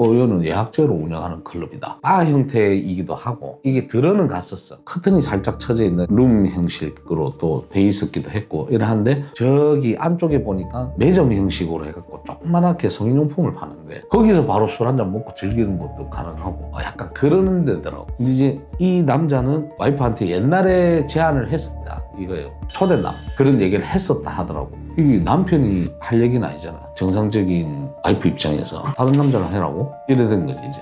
이거는 예약제로 운영하는 클럽이다. 바 형태이기도 하고 이게 들어는 갔었어. 커튼이 살짝 쳐져 있는 룸 형식으로 또 돼 있었기도 했고 이러한데 저기 안쪽에 보니까 매점 형식으로 해갖고 조그만하게 성인용품을 파는데 거기서 바로 술 한잔 먹고 즐기는 것도 가능하고 약간 그러는 데더라고. 근데 이제 이 남자는 와이프한테 옛날에 제안을 했었다 이거예요. 초대남 그런 얘기를 했었다 하더라고. 이 남편이 할 얘기는 아니잖아. 정상적인 와이프 입장에서 다른 남자랑 해라고? 이래 된 거지 이제.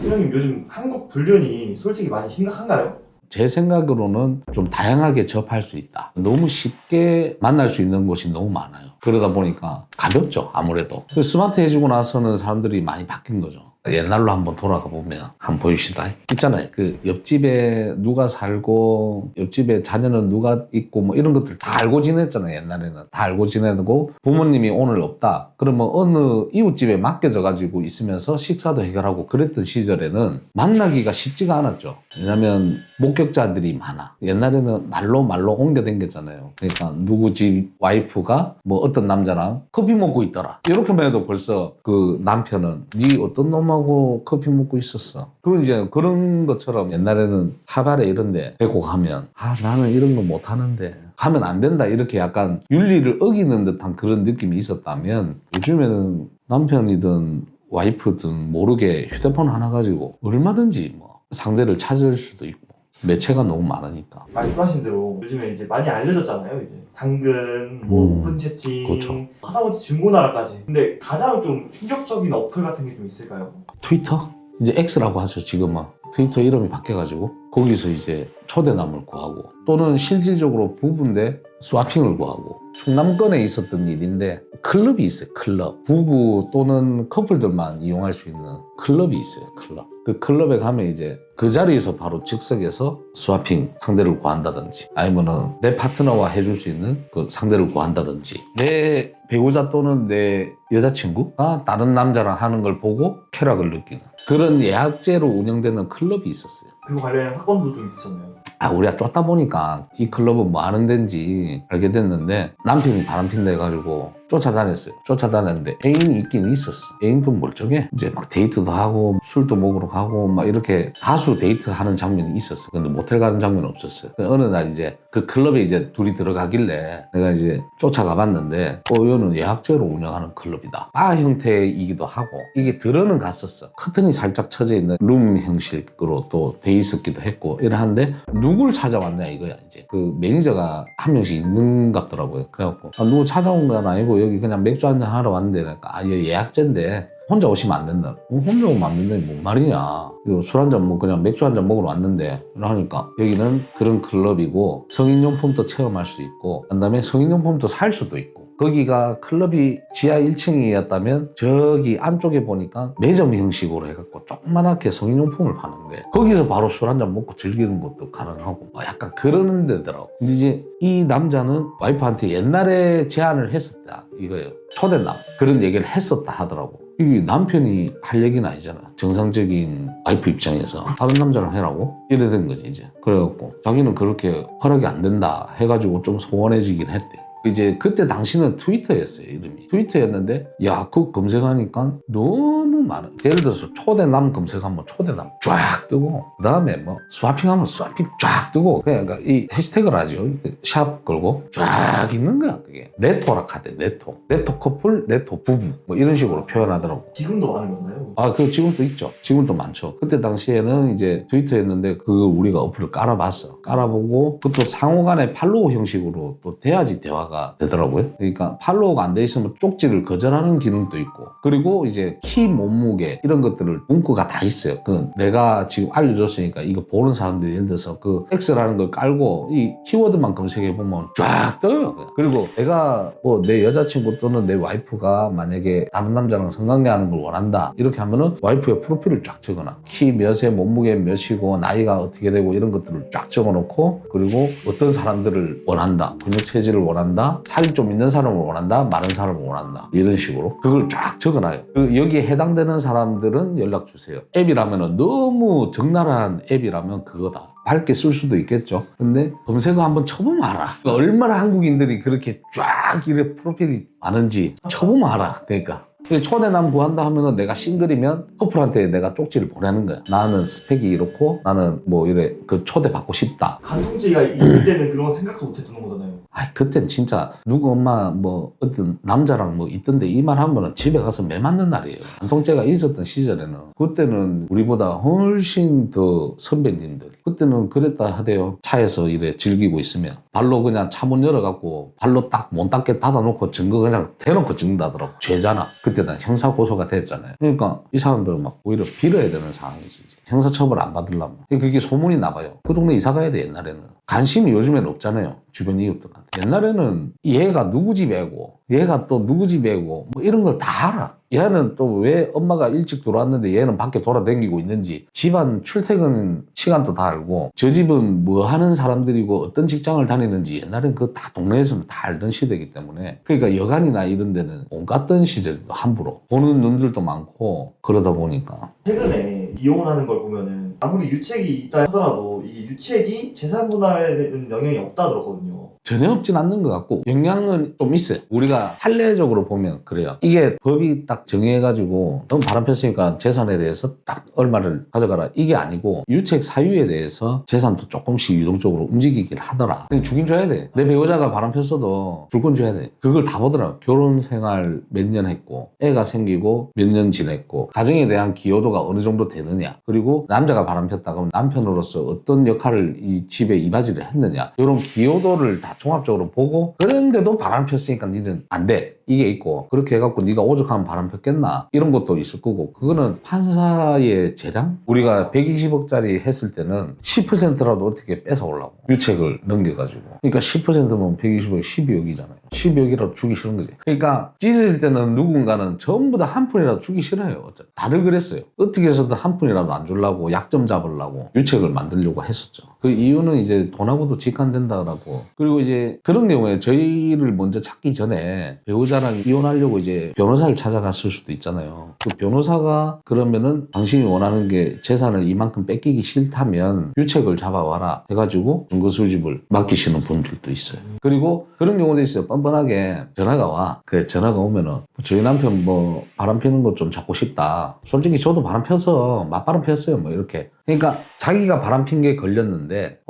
형님 요즘 한국 불륜이 솔직히 많이 심각한가요? 제 생각으로는 좀 다양하게 접할 수 있다. 너무 쉽게 만날 수 있는 곳이 너무 많아요. 그러다 보니까 가볍죠, 아무래도. 스마트해지고 나서는 사람들이 많이 바뀐 거죠. 옛날로 한번 돌아가 보면 한번 보입시다. 있잖아요. 그 옆집에 누가 살고 옆집에 자녀는 누가 있고 뭐 이런 것들 다 알고 지냈잖아요. 옛날에는 다 알고 지내고 부모님이 오늘 없다. 그러면 어느 이웃집에 맡겨져 가지고 있으면서 식사도 해결하고 그랬던 시절에는 만나기가 쉽지가 않았죠. 왜냐면 목격자들이 많아. 옛날에는 말로 옮겨 댕겼잖아요. 그러니까 누구 집 와이프가 뭐 어떤 남자랑 커피 먹고 있더라. 이렇게만 해도 벌써 그 남편은 네 어떤 놈하고 커피 먹고 있었어. 그건 이제 그런 것처럼 옛날에는 카바레 이런 데 데리고 가면 나는 이런 거 못하는데 가면 안 된다 이렇게 약간 윤리를 어기는 듯한 그런 느낌이 있었다면 요즘에는 남편이든 와이프든 모르게 휴대폰 하나 가지고 얼마든지 뭐 상대를 찾을 수도 있고 매체가 너무 많으니까. 말씀하신 대로 요즘에 이제 많이 알려졌잖아요. 이제 당근, 뭐 오픈 채팅, 그렇죠. 하다못해 중고나라까지. 근데 가장 좀 충격적인 어플 같은 게 좀 있을까요? 트위터? 이제 X라고 하죠 지금은. 트위터 이름이 바뀌어가지고 거기서 이제 초대남을 구하고 또는 실질적으로 부부인데 스와핑을 구하고 충남권에 있었던 일인데 클럽이 있어요. 클럽. 부부 또는 커플들만 이용할 수 있는 클럽이 있어요. 클럽. 그 클럽에 가면 이제 그 자리에서 바로 즉석에서 스와핑 상대를 구한다든지 아니면은 내 파트너와 해줄 수 있는 그 상대를 구한다든지 내 배우자 또는 내 여자친구가 다른 남자랑 하는 걸 보고 쾌락을 느끼는 그런 예약제로 운영되는 클럽이 있었어요. 그거 관련된 사건도 좀 있으셨나요? 우리가 쫓다 보니까 이 클럽은 뭐 하는 데인지 알게 됐는데 남편이 바람핀다 해가지고 쫓아다녔어요. 쫓아다녔는데 애인이 있긴 있었어. 애인도 멀쩡해. 이제 막 데이트도 하고 술도 먹으러 가고 막 이렇게 다수 데이트하는 장면이 있었어. 근데 모텔 가는 장면은 없었어요. 어느 날 이제 그 클럽에 이제 둘이 들어가길래 내가 이제 쫓아가 봤는데 이거는 예약제로 운영하는 클럽이다. 바 형태이기도 하고 이게 들어는 갔었어. 커튼이 살짝 쳐져 있는 룸 형식으로 또 돼 있었기도 했고 이러한데 누굴 찾아왔냐 이거야. 이제 그 매니저가 한 명씩 있는 것 같더라고요. 그래갖고 누구 찾아온 건 아니고 여기 그냥 맥주 한잔 하러 왔는데 그러니까 여기 예약제인데 혼자 오시면 안 된다. 혼자 오면 안 된다니 뭔 말이냐. 술 한잔 뭐 그냥 맥주 한잔 먹으러 왔는데 하니까 여기는 그런 클럽이고 성인용품도 체험할 수 있고 그다음에 성인용품도 살 수도 있고 거기가 클럽이 지하 1층이었다면 저기 안쪽에 보니까 매점 형식으로 해갖고 조그만하게 성인용품을 파는데 거기서 바로 술 한잔 먹고 즐기는 것도 가능하고 약간 그러는 데더라고. 근데 이제 이 남자는 와이프한테 옛날에 제안을 했었다 이거예요. 초대남 그런 얘기를 했었다 하더라고. 이 남편이 할 얘기는 아니잖아. 정상적인 와이프 입장에서 다른 남자랑 해라고? 이래 된 거지 이제. 그래갖고 자기는 그렇게 허락이 안 된다 해가지고 좀 소원해지긴 했대. 이제 그때 당시는 트위터였어요 이름이. 트위터였는데 그거 검색하니까 너무 많아. 예를 들어서 초대남 검색하면 초대남 쫙 뜨고 그 다음에 뭐 스와핑하면 스와핑 쫙 뜨고 그러니까 이 해시태그를 하죠. 샵 걸고 쫙 있는 거야. 그게 네토라 카대 네토 커플 네토 부부 뭐 이런 식으로 표현하더라고. 지금도 많은 건가요? 그거 지금도 있죠. 지금도 많죠. 그때 당시에는 이제 트위터였는데 그거 우리가 어플을 깔아봤어. 깔아보고 그것도 상호간의 팔로우 형식으로 또 돼야지 대화가 되더라고요. 그러니까 팔로우가 안 돼 있으면 쪽지를 거절하는 기능도 있고 그리고 이제 키 몸무게 이런 것들을 문구가 다 있어요. 그 내가 지금 알려줬으니까 이거 보는 사람들이 예를 들어서 그 X라는 걸 깔고 이 키워드만 검색해 보면 쫙 떠요. 그리고 내가 뭐 내 여자친구 또는 내 와이프가 만약에 다른 남자랑 성관계하는 걸 원한다 이렇게 하면은 와이프의 프로필을 쫙 적어놔. 키 몇에 몸무게 몇이고 나이가 어떻게 되고 이런 것들을 쫙 적어놓고 그리고 어떤 사람들을 원한다 근육 체질을 원한다 원한다, 살이 좀 있는 사람을 원한다, 마른 사람을 원한다, 이런 식으로 그걸 쫙 적어놔요. 여기에 해당되는 사람들은 연락 주세요. 앱이라면 너무 적나라한 앱이라면 그거다. 밝게 쓸 수도 있겠죠. 근데 검색어 한번 쳐보면 알아. 얼마나 한국인들이 그렇게 쫙 이래 프로필이 많은지 쳐보면 알아. 그러니까 초대남 구한다 하면은 내가 싱글이면 커플한테 내가 쪽지를 보내는 거야. 나는 스펙이 이렇고 나는 뭐 이래 그 초대 받고 싶다. 간통죄가 있을 때는 그런 거 생각도 못 했던 거잖아요. 그땐 진짜 누구 엄마 뭐 어떤 남자랑 뭐 있던데 이 말 하면은 집에 가서 매 맞는 날이에요. 간통죄가 있었던 시절에는 그때는 우리보다 훨씬 더 선배님들 그때는 그랬다 하대요. 차에서 이래 즐기고 있으면 발로 그냥 차 문 열어갖고 발로 딱 못 닫게 닫아놓고 증거 그냥 대놓고 찍는다더라고. 죄잖아. 그때 난 형사 고소가 됐잖아요. 그러니까 이 사람들은 막 오히려 빌어야 되는 상황이지. 형사처벌 안 받으려면. 그게 소문이 나봐요. 그 동네 이사 가야 돼 옛날에는. 관심이 요즘에는 없잖아요. 주변 이웃들한테. 옛날에는 얘가 누구 집 애고 얘가 또 누구 집 애고 뭐 이런 걸 다 알아. 얘는 또 왜 엄마가 일찍 들어왔는데 얘는 밖에 돌아다니고 있는지 집안 출퇴근 시간도 다 알고 저 집은 뭐 하는 사람들이고 어떤 직장을 다니는지 옛날엔 그거 다 동네에서는 다 알던 시대이기 때문에 그러니까 여간이나 이런 데는 온 갔던 시절도 함부로 보는 눈들도 많고 그러다 보니까 최근에 이혼하는 걸 보면은 아무리 유책이 있다 하더라도 이 유책이 재산 분할에는 영향이 없다 들었거든요. 전혀 없진 않는 것 같고 영향은 좀 있어요. 우리가 판례적으로 보면 그래요. 이게 법이 딱 정해가지고 너무 바람 폈으니까 재산에 대해서 딱 얼마를 가져가라 이게 아니고 유책 사유에 대해서 재산도 조금씩 유동적으로 움직이긴 하더라. 그냥 주긴 줘야 돼. 내 배우자가 바람 폈어도 줄 건 줘야 돼. 그걸 다 보더라. 결혼 생활 몇 년 했고 애가 생기고 몇 년 지냈고 가정에 대한 기여도가 어느 정도 되느냐 그리고 남자가 바람 폈다 그러면 남편으로서 어떤 역할을 이 집에 이바지를 했느냐 이런 기여도를 다 종합적으로 보고 그런데도 바람 폈으니까 니는 안 돼. 이게 있고 그렇게 해갖고 네가 오죽하면 바람 폈겠나 이런 것도 있을 거고 그거는 판사의 재량? 우리가 120억짜리 했을 때는 10%라도 어떻게 뺏어오려고 유책을 넘겨가지고 그러니까 10%면 120억 12억이잖아요. 12억이라도 주기 싫은 거지. 그러니까 찢어질 때는 누군가는 전부 다 한 푼이라도 주기 싫어요. 어차피 다들 그랬어요. 어떻게 해서든 한 푼이라도 안 주려고 약점 잡으려고 유책을 만들려고 했었죠. 그 이유는 이제 돈하고도 직관된다라고. 그리고 이제 그런 경우에 저희를 먼저 찾기 전에 배우자랑 이혼하려고 이제 변호사를 찾아갔을 수도 있잖아요. 그 변호사가 그러면은 당신이 원하는 게 재산을 이만큼 뺏기기 싫다면 유책을 잡아와라 해가지고 증거 수집을 맡기시는 분들도 있어요. 그리고 그런 경우도 있어요. 뻔뻔하게 전화가 와. 그 전화가 오면은 저희 남편 뭐 바람 피는 거 좀 잡고 싶다. 솔직히 저도 바람 펴서 맞바람 폈어요. 뭐 이렇게. 그러니까 자기가 바람 핀 게 걸렸는데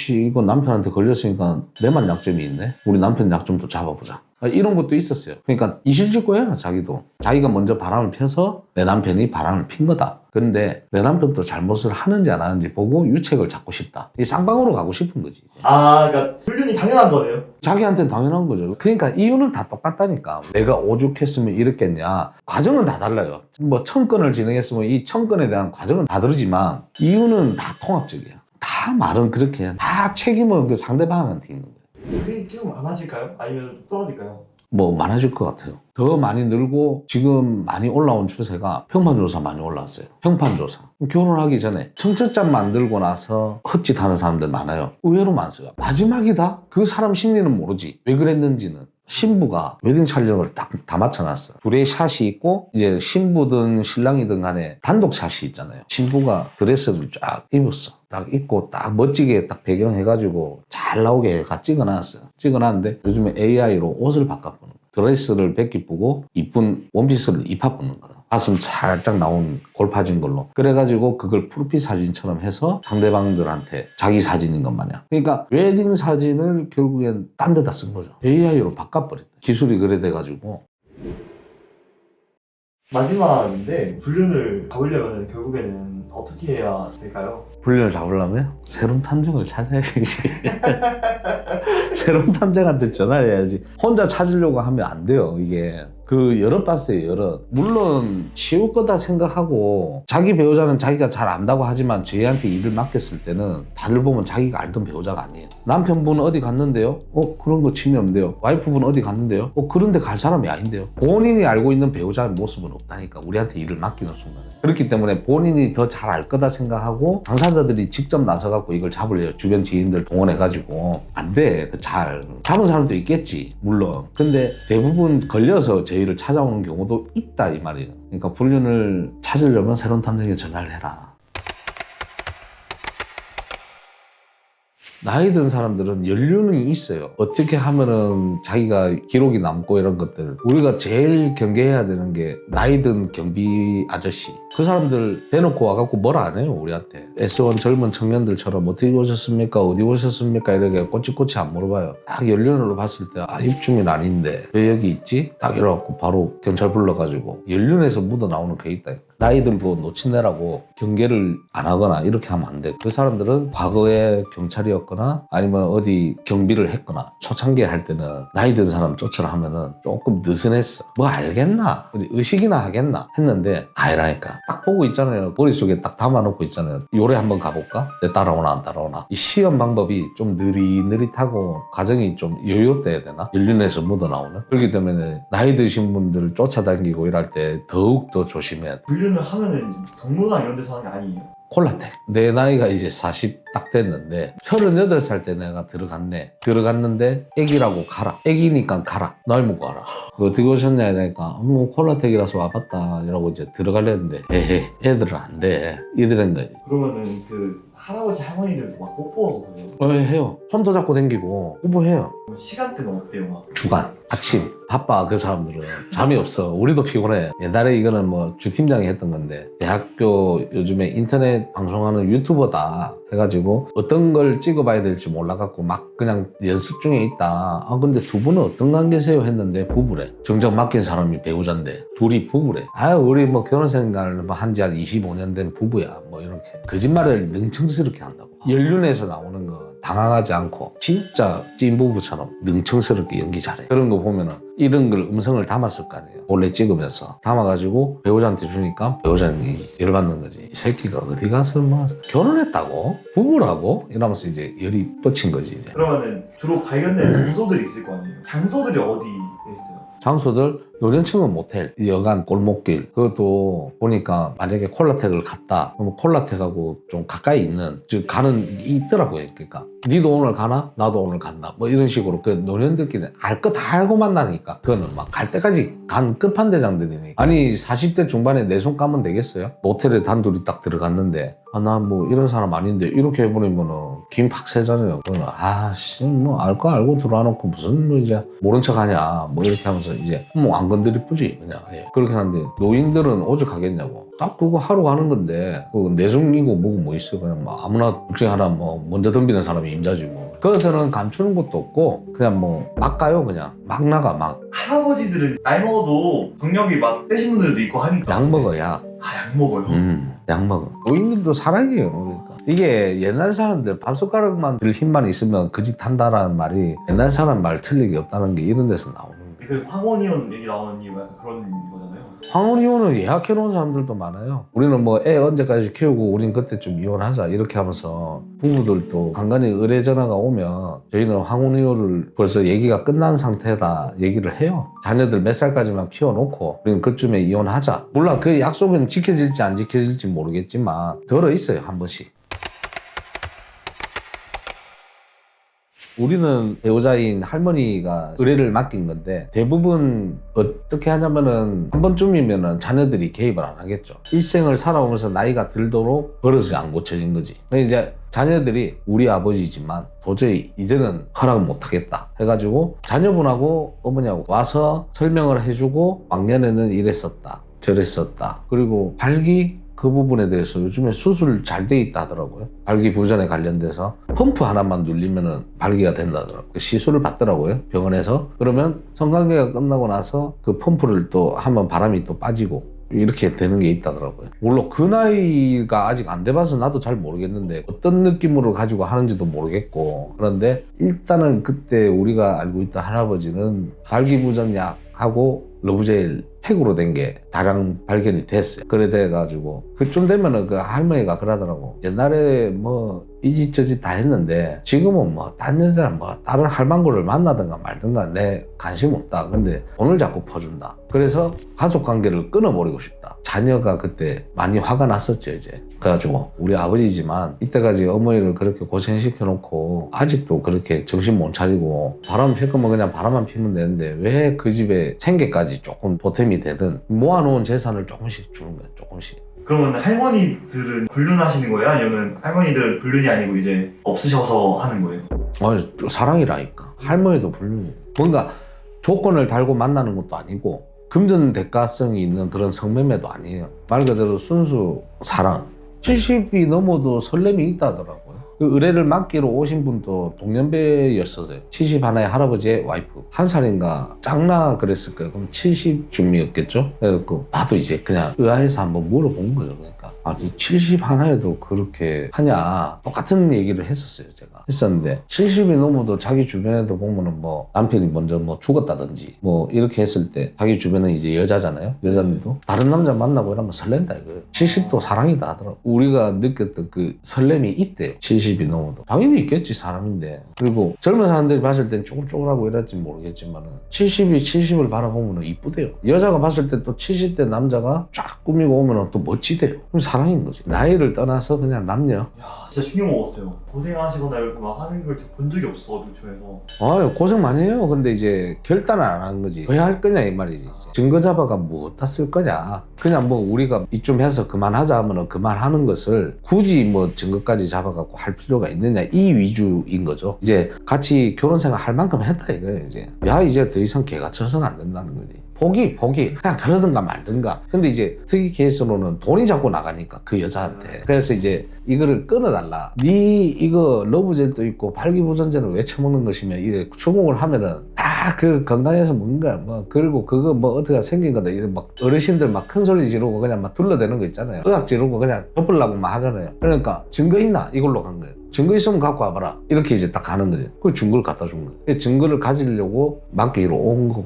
이거 남편한테 걸렸으니까 내만 약점이 있네. 우리 남편 약점도 잡아보자. 이런 것도 있었어요. 그러니까 이실직고해요. 자기도. 자기가 먼저 바람을 펴서 내 남편이 바람을 핀 거다. 그런데 내 남편도 잘못을 하는지 안 하는지 보고 유책을 잡고 싶다. 이 쌍방으로 가고 싶은 거지 이제. 그러니까 훈련이 당연한 거네요. 자기한테는 당연한 거죠. 그러니까 이유는 다 똑같다니까. 내가 오죽했으면 이랬겠냐. 과정은 다 달라요. 뭐 1000건을 진행했으면 이 1000건에 대한 과정은 다 다르지만 이유는 다 통합적이에요. 다 말은 그렇게 해요. 다 책임은 그 상대방한테 있는 거예요. 그게 계속 많아질까요? 아니면 떨어질까요? 뭐 많아질 것 같아요. 더 많이 늘고 지금 많이 올라온 추세가 평판조사 많이 올라왔어요. 평판조사. 결혼하기 전에 청첩장 만들고 나서 헛짓하는 사람들 많아요. 의외로 많아요. 마지막이다? 그 사람 심리는 모르지. 왜 그랬는지는. 신부가 웨딩 촬영을 딱 다 맞춰놨어. 둘의 샷이 있고 이제 신부든 신랑이든 간에 단독 샷이 있잖아요. 신부가 드레스를 쫙 입었어. 딱 입고 딱 멋지게 딱 배경해가지고 잘 나오게 다 찍어놨어요. 찍어놨는데 요즘에 AI로 옷을 바꿔보는 거야. 드레스를 벗기쁘고 이쁜 원피스를 입혀보는 거야. 가슴 살짝 나온 골파진 걸로. 그래가지고 그걸 프로필 사진처럼 해서 상대방들한테 자기 사진인 것 마냥. 그러니까 웨딩 사진을 결국엔 딴 데다 쓴 거죠. AI로 바꿔버렸다. 기술이 그래 돼가지고. 마지막인데 불륜을 잡으려면 결국에는 어떻게 해야 될까요? 불륜을 잡으려면 새로운 탐정을 찾아야지. 새로운 탐정한테 전화를 해야지. 혼자 찾으려고 하면 안 돼요. 이게 그 여럿 봤어요, 여럿. 물론 쉬울 거다 생각하고 자기 배우자는 자기가 잘 안다고 하지만 저희한테 일을 맡겼을 때는 다들 보면 자기가 알던 배우자가 아니에요. 남편분 어디 갔는데요? 그런 거 침이 없는데요. 와이프분 어디 갔는데요? 그런데 갈 사람이 아닌데요. 본인이 알고 있는 배우자의 모습은 없다니까, 우리한테 일을 맡기는 순간에. 그렇기 때문에 본인이 더 잘 알 거다 생각하고 당사자들이 직접 나서갖고 이걸 잡으려요. 주변 지인들 동원해가지고. 안 돼. 잘 잡은 사람도 있겠지, 물론. 근데 대부분 걸려서 저희를 찾아오는 경우도 있다 이 말이에요. 그러니까 불륜을 찾으려면 새로운 탐정에 전화를 해라. 나이 든 사람들은 연륜이 있어요. 어떻게 하면은 자기가 기록이 남고 이런 것들. 우리가 제일 경계해야 되는 게 나이 든 경비 아저씨. 그 사람들 대놓고 와갖고 뭘 안 해요, 우리한테. S1 젊은 청년들처럼 어떻게 오셨습니까? 어디 오셨습니까? 이렇게 꼬치꼬치 안 물어봐요. 딱 연륜으로 봤을 때, 입주민 아닌데 왜 여기 있지? 딱 이래갖고 바로 경찰 불러가지고 연륜에서 묻어 나오는 게 있다. 나이 들고 놓친내라고 경계를 안 하거나 이렇게 하면 안 돼. 그 사람들은 과거에 경찰이었거나 아니면 어디 경비를 했거나 초창기에 할 때는 나이 든 사람 쫓으라 하면은 조금 느슨했어. 뭐 알겠나? 의식이나 하겠나? 했는데 아니라니까. 딱 보고 있잖아요. 머릿속에 딱 담아놓고 있잖아요. 요래 한번 가볼까? 내 따라오나 안 따라오나? 이 시험 방법이 좀 느릿느릿하고 과정이 좀 여유롭다 되나? 연륜에서 묻어나오는? 그렇기 때문에 나이 드신 분들을 쫓아다니고 이럴 때 더욱 더 조심해야 돼. 불륜을 하면은 경로당 이런 데서 하는 게 아니에요. 콜라텍. 내 나이가 이제 40 딱 됐는데 38살 때 내가 들어갔는데 애기라고 가라. 애기니까 가라. 나이 먹고 가라. 어떻게 오셨냐 이러니까 콜라텍이라서 와봤다 이러고 이제 들어가려는데 에헤 애들은 안 돼. 이래 된 거지. 그러면은 그 할아버지 할머니들도 막 뽀뽀하고 그래요. 해요. 손도 잡고 댕기고 뽀뽀해요. 그럼 시간대는 어때요? 막 주간 아침 바빠. 그 사람들은 잠이 없어. 우리도 피곤해. 옛날에 이거는 뭐 주팀장이 했던 건데 대학교 요즘에 인터넷 방송하는 유튜버다 해가지고 어떤 걸 찍어봐야 될지 몰라갖고 막 그냥 연습 중에 있다. 근데 두 분은 어떤 관계세요 했는데 부부래. 정작 맡긴 사람이 배우자인데 둘이 부부래. 우리 뭐 결혼생활 한지 한 25년 된 부부야. 뭐 이렇게 거짓말을 능청스럽게 한다고. 연륜에서 나오는 거 당황하지 않고 진짜 찐부부처럼 능청스럽게 연기 잘해. 그런 거 보면은 이런 걸 음성을 담았을 거 아니에요. 원래 찍으면서 담아가지고 배우자한테 주니까 배우자는 열받는 거지. 이 새끼가 어디 가서 뭐 결혼했다고? 부부라고? 이러면서 이제 열이 뻗친 거지 이제. 그러면은 주로 발견된 장소들이 있을 거 아니에요. 장소들이 어디에 있어요? 장소들 노년층은 모텔, 여간 골목길. 그것도 보니까 만약에 콜라텍을 갔다 그러면 콜라텍하고 좀 가까이 있는 즉 가는 게 있더라고요. 그러니까 니도 오늘 가나? 나도 오늘 간다. 뭐 이런 식으로 그 노년들끼리 알 거 다 알고 만나니까 그거는 막 갈 때까지 간 끝판대장들이니. 아니 40대 중반에 내 손 까면 되겠어요? 모텔에 단둘이 딱 들어갔는데 나 뭐 이런 사람 아닌데 이렇게 해버리면은 김 팍 새잖아요. 그러면 뭐 알 거 알고 들어와놓고 무슨 뭐 이제 모른 척 하냐 뭐 이렇게 하면서 이제 뭐 안 건드리 뿌지 그냥. 그렇게 하는데 노인들은 오죽하겠냐고. 딱 그거 하러 가는 건데 그거 내숭이고 뭐고 뭐 있어. 그냥 뭐 아무나 둘 중에 하나 뭐 먼저 덤비는 사람이 임자지 뭐. 그것은 감추는 것도 없고 그냥 뭐 막 가요. 그냥 막 나가 막. 할아버지들은 나이 먹어도 경력이 막 되신 분들도 있고 하니까 약 먹어 약. 약 먹어요? 약 먹어. 노인들도 사랑이에요. 그러니까 이게 옛날 사람들 밥숟가락만 들 힘만 있으면 그 짓 한다라는 말이 옛날 사람 말 틀리기 없다는 게 이런 데서 나오는 거예요. 그 황혼이혼 얘기 나오는 이유가 약간 그런 거잖아요. 황혼이혼을 예약해놓은 사람들도 많아요. 우리는 뭐 애 언제까지 키우고 우린 그때쯤 이혼하자 이렇게 하면서 부부들도 간간히 의뢰 전화가 오면 저희는 황혼이혼을 벌써 얘기가 끝난 상태다 얘기를 해요. 자녀들 몇 살까지만 키워놓고 우리는 그쯤에 이혼하자. 물론 그 약속은 지켜질지 안 지켜질지 모르겠지만 들어있어요 한 번씩. 우리는 배우자인 할머니가 의뢰를 맡긴 건데 대부분 어떻게 하냐면은 한 번쯤이면은 자녀들이 개입을 안 하겠죠. 일생을 살아오면서 나이가 들도록 버릇이 안 고쳐진 거지. 이제 자녀들이 우리 아버지지만 도저히 이제는 허락을 못 하겠다 해가지고 자녀분하고 어머니하고 와서 설명을 해주고 왕년에는 이랬었다 저랬었다. 그리고 발기 그 부분에 대해서 요즘에 수술 잘 돼 있다 하더라고요. 발기부전에 관련돼서 펌프 하나만 눌리면은 발기가 된다 하더라고요. 시술을 받더라고요 병원에서. 그러면 성관계가 끝나고 나서 그 펌프를 또 하면 바람이 또 빠지고 이렇게 되는 게 있다더라고요. 물론 그 나이가 아직 안 돼봐서 나도 잘 모르겠는데 어떤 느낌으로 가지고 하는지도 모르겠고, 그런데 일단은 그때 우리가 알고 있던 할아버지는 발기부전약하고 러브제일 팩으로 된 게 다량 발견이 됐어요. 그래 돼가지고 그쯤 되면은 그 할머니가 그러더라고. 옛날에 뭐 이 짓 저 짓 다 했는데 지금은 뭐 딴 여자 뭐 다른 할망구를 만나든가 말든가 내 관심 없다. 근데 돈을 자꾸 퍼준다. 그래서 가족 관계를 끊어버리고 싶다. 자녀가 그때 많이 화가 났었죠 이제. 그래가지고 우리 아버지지만 이때까지 어머니를 그렇게 고생시켜 놓고 아직도 그렇게 정신 못 차리고 바람 필 거면 그냥 바람만 피면 되는데 왜 그 집에 생계까지 조금 보탬이 되든 모아놓은 재산을 조금씩 주는 거야. 조금씩. 그러면 할머니들은 불륜하시는 거예요? 아니면 할머니들은 불륜이 아니고 이제 없으셔서 하는 거예요? 사랑이라니까. 할머니도 불륜이에요. 뭔가 조건을 달고 만나는 것도 아니고 금전 대가성이 있는 그런 성매매도 아니에요. 말 그대로 순수 사랑. 70이 넘어도 설렘이 있다더라고요. 그 의뢰를 맡기로 오신 분도 동년배였었어요. 71의 할아버지의 와이프. 한 살인가 짝나 그랬을 거예요. 그럼 70쯤이었겠죠? 그래서 나도 이제 그냥 의아해서 한번 물어본 거죠. 그러니까 71에도 그렇게 하냐. 똑같은 얘기를 했었어요. 제가 했었는데 70이 넘어도 자기 주변에도 보면은 뭐 남편이 먼저 뭐 죽었다든지 뭐 이렇게 했을 때 자기 주변은 이제 여자잖아요. 여자들도 다른 남자 만나고 이러면 설렌다 이거예요. 70도 사랑이다 하더라고. 우리가 느꼈던 그 설렘이 있대요. 70이 넘어도 당연히 있겠지. 사람인데. 그리고 젊은 사람들이 봤을 땐 쪼글쪼글하고 이럴지 모르겠지만은 70이 70을 바라보면 이쁘대요. 여자가 봤을 때 또 70대 남자가 쫙 꾸미고 오면 또 멋지대요. 그럼 사랑인 거지. 나이를 떠나서 그냥 남녀. 야, 진짜 충격 먹었어요. 고생하시거나 이렇게 막 하는 걸 본 적이 없어가지고 주변에서. 아유 고생 많이 해요. 근데 이제 결단을 안 한 거지. 왜 할 거냐 이 말이지. 이제. 증거 잡아가 뭐 어디다 쓸 거냐. 그냥 뭐 우리가 이쯤 해서 그만하자 하면 그만하는 것을 굳이 뭐 증거까지 잡아갖고 할 필요가 있느냐 이 위주인 거죠. 이제 같이 결혼 생활 할 만큼 했다 이거예요. 이제 더 이상 개가 쳐서는 안 된다는 거지. 포기 그냥 그러든가 말든가. 근데 이제 특이 케이스로는 돈이 자꾸 나가니까 그 여자한테. 그래서 이제 이거를 끊어달라. 네 이거 러브젤도 있고 발기부전제는 왜 처먹는 것이며 이게 주공을 하면은 다 그 건강해서 먹는 거야. 뭐 그리고 그거 뭐 어떻게 생긴 거다. 이런 막 어르신들 막 큰 소리 지르고 그냥 막 둘러대는 거 있잖아요. 의학 지르고 그냥 덮으려고만 하잖아요. 그러니까 증거 있나 이걸로 간 거예요. 증거 있으면 갖고 와봐라. 이렇게 이제 딱 가는 거죠. 그 증거를 갖다 준 거예요. 증거를 가지려고 맡기로 온 거고.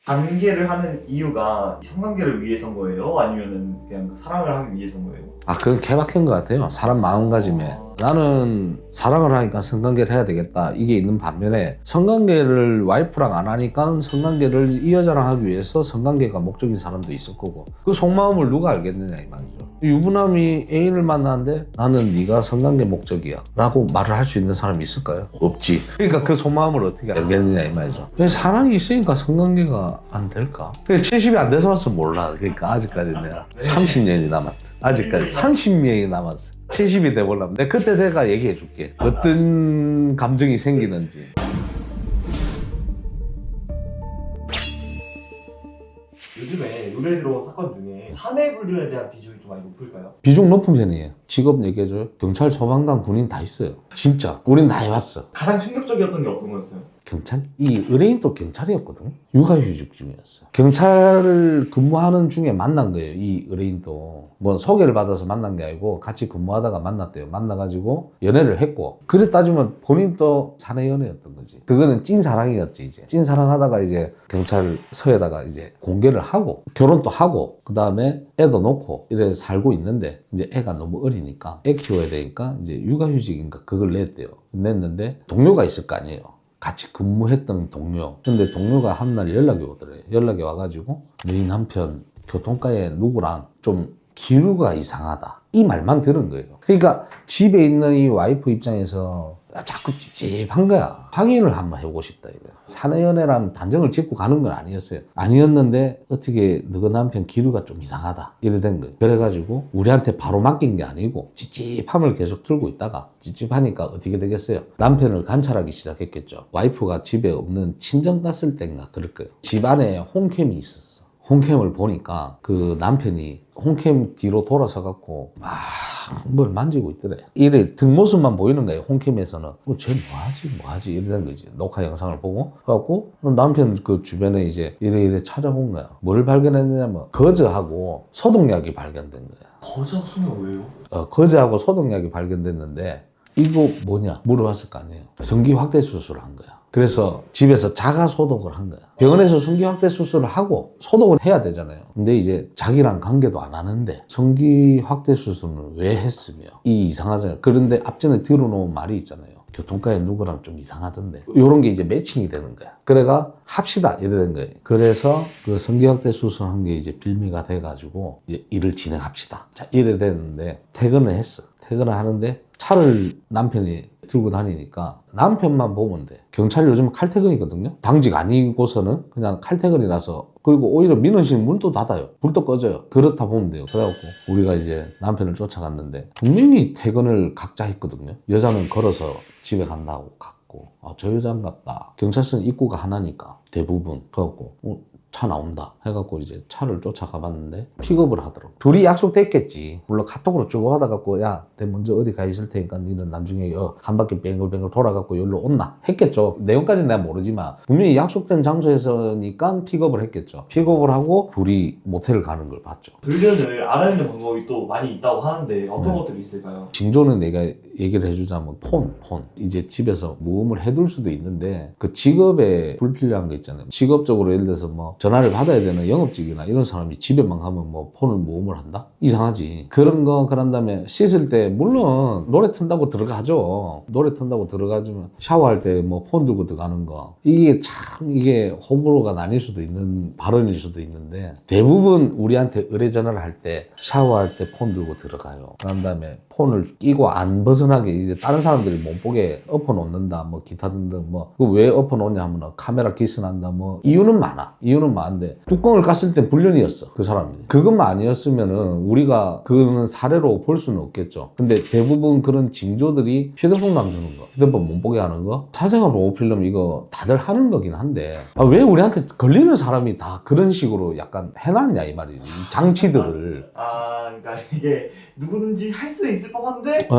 관계를 하는 이유가 성관계를 위해서인 거예요? 아니면은 그냥 사랑을 하기 위해서인 거예요? 그건 케바케인 것 같아요. 사람 마음가짐에. 나는 사랑을 하니까 성관계를 해야 되겠다. 이게 있는 반면에 성관계를 와이프랑 안 하니까 성관계를 이 여자랑 하기 위해서 성관계가 목적인 사람도 있을 거고. 그 속마음을 누가 알겠느냐 이 말이죠. 유부남이 애인을 만나는데 나는 네가 성관계 목적이야 라고 말을 할 수 있는 사람이 있을까요? 없지. 그러니까 그 속마음을 어떻게 알겠느냐 이 말이죠. 왜 사랑이 있으니까 성관계가 안 될까? 70이 안 돼서 몰라. 그러니까 아직까지 내가 30년이 남았다. 아직까지 30년이 남았어. 70이 돼보려면 내가 그때 내가 얘기해 줄게. 어떤 감정이 생기는지. 요즘에 눈에 들어온 사건 중에 사내 불륜에 대한 비중이 좀 많이 높을까요? 비중 높은 편이에요. 직업 얘기해줘요. 경찰, 소방관, 군인 다 있어요. 진짜. 우린 다 해봤어. 가장 충격적이었던 게 어떤 거였어요? 경찰? 이 의뢰인도 경찰이었거든. 육아휴직 중이었어. 경찰을 근무하는 중에 만난 거예요. 이 의뢰인도 뭐 소개를 받아서 만난 게 아니고 같이 근무하다가 만났대요. 만나가지고 연애를 했고, 그래 따지면 본인도 사내 연애였던 거지. 그거는 찐 사랑이었지. 이제 찐 사랑하다가 이제 경찰서에다가 이제 공개를 하고 결혼도 하고 그 다음에 애도 놓고 이래 살고 있는데, 이제 애가 너무 어리니까 애 키워야 되니까 이제 육아휴직인가 그걸 냈대요. 냈는데 동료가 있을 거 아니에요. 같이 근무했던 동료. 근데 동료가 한날 연락이 오더래요. 연락이 와가지고 너희 남편 교통가에 누구랑 좀 기류가 이상하다. 이 말만 들은 거예요. 그러니까 집에 있는 이 와이프 입장에서 자꾸 찝찝한 거야. 확인을 한번 해보고 싶다 이거야. 사내 연애라면 단정을 짓고 가는 건 아니었어요. 아니었는데 어떻게 너희 남편 기류가 좀 이상하다 이래 된 거예요. 그래가지고 우리한테 바로 맡긴 게 아니고 찝찝함을 계속 들고 있다가 찝찝하니까 어떻게 되겠어요? 남편을 관찰하기 시작했겠죠. 와이프가 집에 없는 친정 갔을 땐가 그럴 거예요. 집 안에 홈캠이 있었어. 홈캠을 보니까 그 남편이 홈캠 뒤로 돌아서 갖고 막 뭘 만지고 있더래. 이래 뒷모습만 보이는 거예요. 홈캠에서는. 쟤 뭐하지 이러던 거지. 녹화 영상을 보고 그래갖고 남편 그 주변에 이제 이래 찾아본 거야. 뭘 발견했냐면 거즈하고 소독약이 발견된 거야. 거즈하고 소독약 왜요? 거즈하고 소독약이 발견됐는데 이거 뭐냐 물어봤을 거 아니에요. 성기 확대 수술을 한 거야. 그래서 집에서 자가 소독을 한 거야. 병원에서 성기 확대 수술을 하고 소독을 해야 되잖아요. 근데 이제 자기랑 관계도 안 하는데 성기 확대 수술은 왜 했으며 이 이상하잖아요. 그런데 앞전에 들어놓은 말이 있잖아요. 교통가에 누구랑 좀 이상하던데 요런 게 이제 매칭이 되는 거야. 그래가 합시다 이러는 거예요. 그래서 그 성기 확대 수술한 게 이제 빌미가 돼가지고 이제 일을 진행합시다. 자 이래 됐는데 퇴근을 했어. 퇴근을 하는데 차를 남편이 들고 다니니까 남편만 보면 돼. 경찰 요즘 칼퇴근이거든요. 당직 아니고서는 그냥 칼퇴근이라서. 그리고 오히려 민원실 문도 닫아요. 불도 꺼져요. 그렇다 보면 돼요. 그래갖고 우리가 이제 남편을 쫓아갔는데 분명히 퇴근을 각자 했거든요. 여자는 걸어서 집에 간다고 갔고 저 여자인갑다. 경찰서는 입구가 하나니까 대부분. 그래갖고 차 나온다 해갖고 이제 차를 쫓아가 봤는데 픽업을 하더라고. 둘이 약속됐겠지. 물론 카톡으로 주고받아갖고 야 내 먼저 어디 가 있을 테니까 니는 나중에 한 바퀴 뱅글뱅글 돌아갖고 여기로 온나 했겠죠. 내용까지는 내가 모르지만 분명히 약속된 장소에서니까 픽업을 했겠죠. 픽업을 하고 둘이 모텔을 가는 걸 봤죠. 불륜을 알아내는 방법이 또 많이 있다고 하는데 어떤 네. 것들이 있을까요? 징조는 내가 얘기를 해주자면 폰. 이제 집에서 모음을 해둘 수도 있는데 그 직업에 불필요한 거 있잖아요. 직업적으로 예를 들어서 뭐 전화를 받아야 되는 영업직이나 이런 사람이 집에만 가면 뭐 폰을 모음을 한다? 이상하지. 그런 거 그런 다음에 씻을 때 물론 노래 튼다고 들어가죠. 노래 튼다고 들어가지만 샤워할 때 뭐 폰 들고 들어가는 거 이게 참 이게 호불호가 나뉠 수도 있는 발언일 수도 있는데 대부분 우리한테 의뢰전화를 할 때 샤워할 때 폰 들고 들어가요. 그런 다음에 폰을 끼고 안 벗어나게 이제 다른 사람들이 못 보게 엎어 놓는다 뭐 기타 등등 뭐 왜 엎어 놓냐 하면 카메라 기스난다 뭐 이유는 많은데 뚜껑을 깠을 때 불륜이었어 그 사람이. 그것만 아니었으면은 우리가 그거는 사례로 볼 수는 없겠죠. 근데 대부분 그런 징조들이 휴대폰만 주는 거, 휴대폰 못 보게 하는 거, 사생활 보호 필름 이거 다들 하는 거긴 한데 왜 우리한테 걸리는 사람이 다 그런 식으로 약간 해놨냐 이 말이지. 이 장치들을. 그러니까 이게 누구든지 할 수 있을 법한데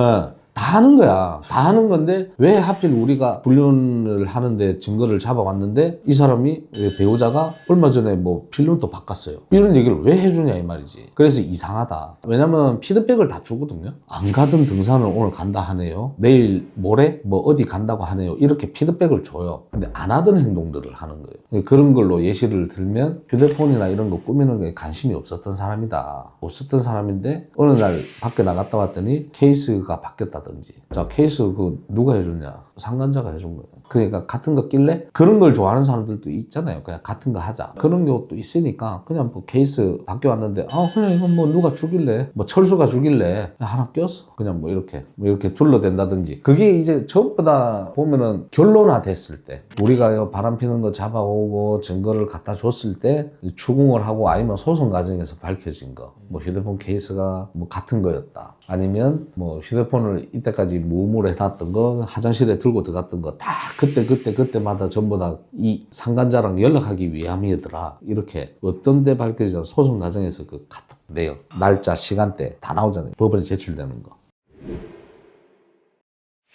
다 하는 거야. 다 하는 건데 왜 하필 우리가 불륜을 하는데 증거를 잡아왔는데 이 사람이 배우자가 얼마 전에 뭐 필름도 바꿨어요. 이런 얘기를 왜 해주냐 이 말이지. 그래서 이상하다. 왜냐면 피드백을 다 주거든요. 안 가던 등산을 오늘 간다 하네요. 내일 모레 뭐 어디 간다고 하네요. 이렇게 피드백을 줘요. 근데 안 하던 행동들을 하는 거예요. 그런 걸로 예시를 들면 휴대폰이나 이런 거 꾸미는 게 관심이 없었던 사람이다. 없었던 사람인데 어느 날 밖에 나갔다 왔더니 케이스가 바뀌었다. 자 케이스 그 누가 해줬냐? 상간자가 해준 거예요. 그러니까 같은 거 낄래? 그런 걸 좋아하는 사람들도 있잖아요. 그냥 같은 거 하자. 그런 것도 있으니까 그냥 뭐 케이스 바뀌어왔는데 그냥 이건 뭐 누가 주길래 뭐 철수가 주길래 하나 꼈어. 그냥 뭐 이렇게 둘러댄다든지. 그게 이제 전부 다 보면은 결론화 됐을 때 우리가 바람 피는 거 잡아오고 증거를 갖다 줬을 때 추궁을 하고 아니면 소송 과정에서 밝혀진 거. 뭐 휴대폰 케이스가 뭐 같은 거였다. 아니면 뭐 휴대폰을 이때까지 무음으로 해놨던 거 화장실에 들고 들어갔던 거 다 그때마다 전부 다 이 상간자랑 연락하기 위함이더라. 이렇게 어떤 데 밝혀지자 소송 과정에서 그 카톡 내역, 날짜, 시간대 다 나오잖아요. 법원에 제출되는 거.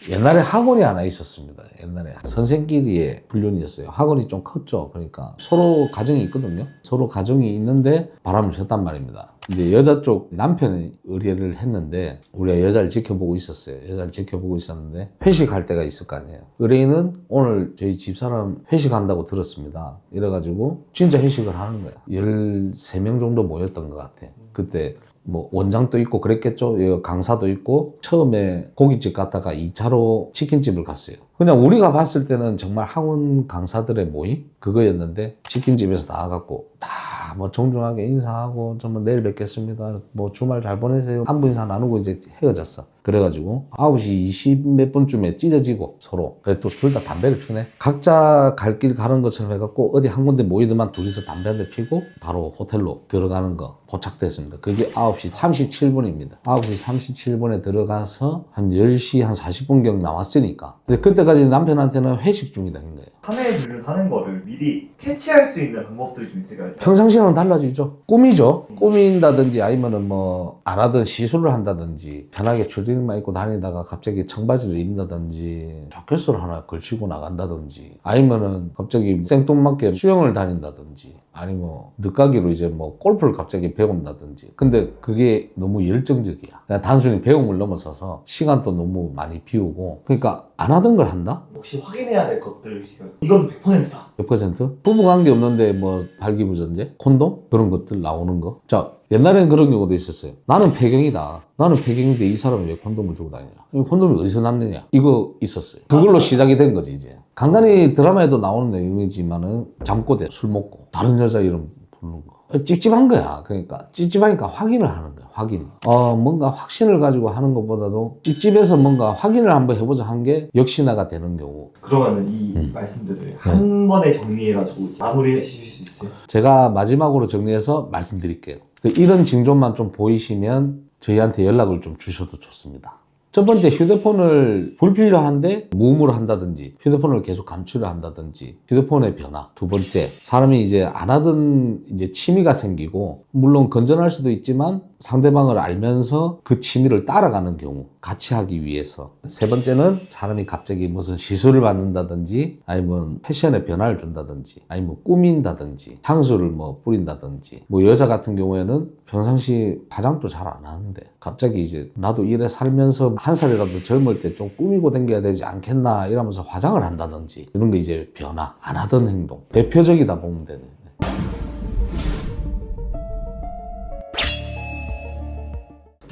옛날에 학원이 하나 있었습니다. 옛날에 선생끼리의 불륜이었어요. 학원이 좀 컸죠. 그러니까 서로 가정이 있거든요. 서로 가정이 있는데 바람을 폈단 말입니다. 이제 여자 쪽 남편이 의뢰를 했는데 우리가 여자를 지켜보고 있었어요. 여자를 지켜보고 있었는데 회식할 때가 있을 거 아니에요. 의뢰인은 오늘 저희 집사람 회식한다고 들었습니다. 이래가지고 진짜 회식을 하는 거야. 13명 정도 모였던 것 같아. 그때 뭐 원장도 있고 그랬겠죠. 강사도 있고 처음에 고깃집 갔다가 2차로 치킨집을 갔어요. 그냥 우리가 봤을 때는 정말 학원 강사들의 모임 그거였는데 치킨집에서 나와갖고 다 뭐 정중하게 인사하고 정말 내일 뵙겠습니다. 뭐 주말 잘 보내세요. 안부 인사 나누고 이제 헤어졌어. 그래가지고 9시 20 몇 분쯤에 찢어지고 서로. 그래 또 둘 다 담배를 피네. 각자 갈 길 가는 것처럼 해갖고 어디 한 군데 모이더만 둘이서 담배 한 대 피고 바로 호텔로 들어가는 거 포착됐습니다. 그게 9시 37분입니다. 9시 37분에 들어가서 한 10시 한 40분경 나왔으니까. 근데 그때까지 남편한테는 회식 중이다 인 거예요. 사내 불륜하는 거를 미리 캐치할 수 있는 방법들이 좀 있을까요? 평상시랑 달라지죠. 꾸미죠. 꾸민다든지 아니면은 뭐 안 하던 시술을 한다든지 편하게 추리닝만 입고 다니다가 갑자기 청바지를 입는다든지 자켓을 하나 걸치고 나간다든지 아니면은 갑자기 생뚱맞게 수영을 다닌다든지 아니면 늦가기로 이제 뭐 골프를 갑자기 배운다든지. 근데 그게 너무 열정적이야. 그냥 단순히 배움을 넘어서서 시간도 너무 많이 비우고 그러니까 안 하던 걸 한다? 혹시 확인해야 될 것들 있어요? 이건 100%다. 몇 퍼센트? 부부관계 없는데 뭐 발기부전제? 콘돔? 그런 것들 나오는 거? 자, 옛날에는 그런 경우도 있었어요. 나는 폐경이다. 나는 폐경인데 이 사람은 왜 콘돔을 들고 다니냐? 이 콘돔이 어디서 났느냐? 이거 있었어요. 그걸로 시작이 된 거지 이제. 간간히 드라마에도 나오는 내용이지만은 잠꼬대, 술 먹고 다른 여자 이름 부르는 거. 찝찝한 거야. 그러니까 찝찝하니까 확인을 하는 거야. 확인. 뭔가 확신을 가지고 하는 것보다도 찝찝해서 뭔가 확인을 한번 해보자 한 게 역시나가 되는 경우. 그러면은 이 말씀들을 한 번에 정리해가지고 마무리해 주실 수 있어요? 제가 마지막으로 정리해서 말씀드릴게요. 이런 징조만 좀 보이시면 저희한테 연락을 좀 주셔도 좋습니다. 첫 번째, 휴대폰을 불필요한데 무음으로 한다든지 휴대폰을 계속 감출을 한다든지 휴대폰의 변화. 두 번째, 사람이 이제 안 하던 이제 취미가 생기고 물론 건전할 수도 있지만 상대방을 알면서 그 취미를 따라가는 경우, 같이 하기 위해서. 세 번째는 사람이 갑자기 무슨 시술을 받는다든지 아니면 패션에 변화를 준다든지 아니면 꾸민다든지 향수를 뭐 뿌린다든지. 뭐 여자 같은 경우에는 평상시 화장도 잘 안 하는데 갑자기 이제 나도 이래 살면서 한 살이라도 젊을 때 좀 꾸미고 다녀야 되지 않겠나 이러면서 화장을 한다든지 이런 거 이제 변화, 안 하던 행동. 대표적이다 보면 되네.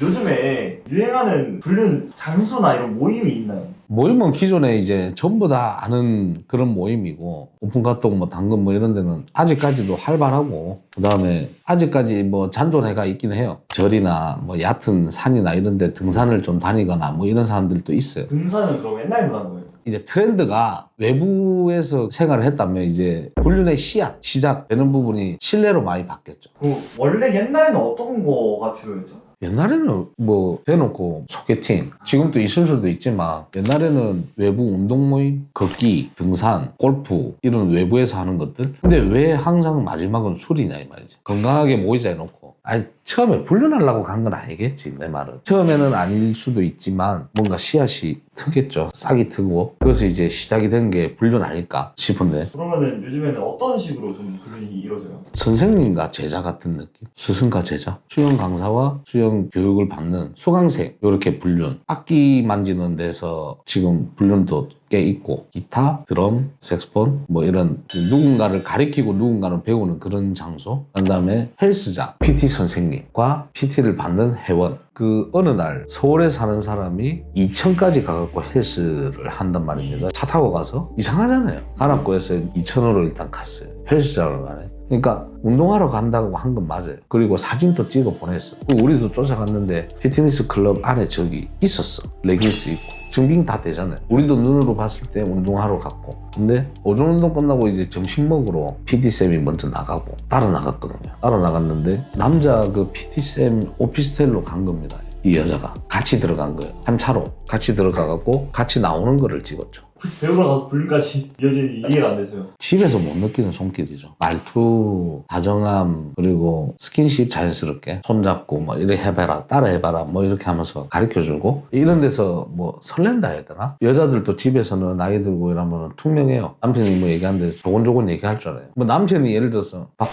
요즘에 유행하는 불륜 장소나 이런 모임이 있나요? 모임은 기존에 이제 전부 다 아는 그런 모임이고 오픈 카톡 뭐 당근 뭐 이런 데는 아직까지도 활발하고 그 다음에 아직까지 뭐 잔존해가 있긴 해요. 절이나 뭐 얕은 산이나 이런 데 등산을 좀 다니거나 뭐 이런 사람들도 있어요. 등산은 그럼 옛날 문화인 거예요? 이제 트렌드가 외부에서 생활을 했다면 이제 불륜의 시작되는 부분이 실내로 많이 바뀌었죠. 그 원래 옛날에는 어떤 거가 주요였죠? 옛날에는 뭐 대놓고 소개팅, 지금도 있을 수도 있지만 옛날에는 외부 운동 모임, 걷기, 등산, 골프 이런 외부에서 하는 것들. 근데 왜 항상 마지막은 술이냐 이 말이지. 건강하게 모이자 해놓고. 아니 처음에 불륜하려고 간 건 아니겠지 내 말은. 처음에는 아닐 수도 있지만 뭔가 씨앗이 트겠죠. 싹이 트고. 그래서 이제 시작이 된 게 불륜 아닐까 싶은데. 그러면은 요즘에는 어떤 식으로 좀 불륜이 이루어져요? 선생님과 제자 같은 느낌? 스승과 제자? 수영 강사와 수영 교육을 받는 수강생 이렇게 불륜. 악기 만지는 데서 지금 불륜도 꽤 있고 기타, 드럼, 색소폰 뭐 이런 누군가를 가리키고 누군가는 배우는 그런 장소. 그 다음에 헬스장, PT 선생님과 PT를 받는 회원. 그 어느 날 서울에 사는 사람이 이천까지 가갖고 헬스를 한단 말입니다. 차 타고 가서 이상하잖아요. 가락구에서 이천으로 일단 갔어요. 헬스장을 가네. 그러니까 운동하러 간다고 한 건 맞아요. 그리고 사진도 찍어 보냈어. 우리도 쫓아갔는데 피트니스 클럽 안에 저기 있었어. 레깅스 입고. 증빙 다 되잖아요. 우리도 눈으로 봤을 때 운동하러 갔고. 근데 오전 운동 끝나고 이제 점심 먹으러 PT쌤이 먼저 나가고 따라 나갔거든요. 따라 나갔는데 남자 그 PT쌤 오피스텔로 간 겁니다. 이 여자가 같이 들어간 거예요. 한 차로 같이 들어가갖고 같이 나오는 거를 찍었죠. 배우러 가서 불륜까지 이어지는지 이해가 안 되세요. 집에서 못 느끼는 손길이죠. 말투, 다정함, 그리고 스킨십 자연스럽게 손잡고 뭐 이렇게 해봐라, 따라 해봐라 뭐 이렇게 하면서 가르쳐주고 이런 데서 뭐 설렌다 해야 되나? 여자들도 집에서는 나이 들고 이러면 퉁명해요. 남편이 뭐 얘기하는데 조곤조곤 얘기할 줄 알아요. 뭐 남편이 예를 들어서 밥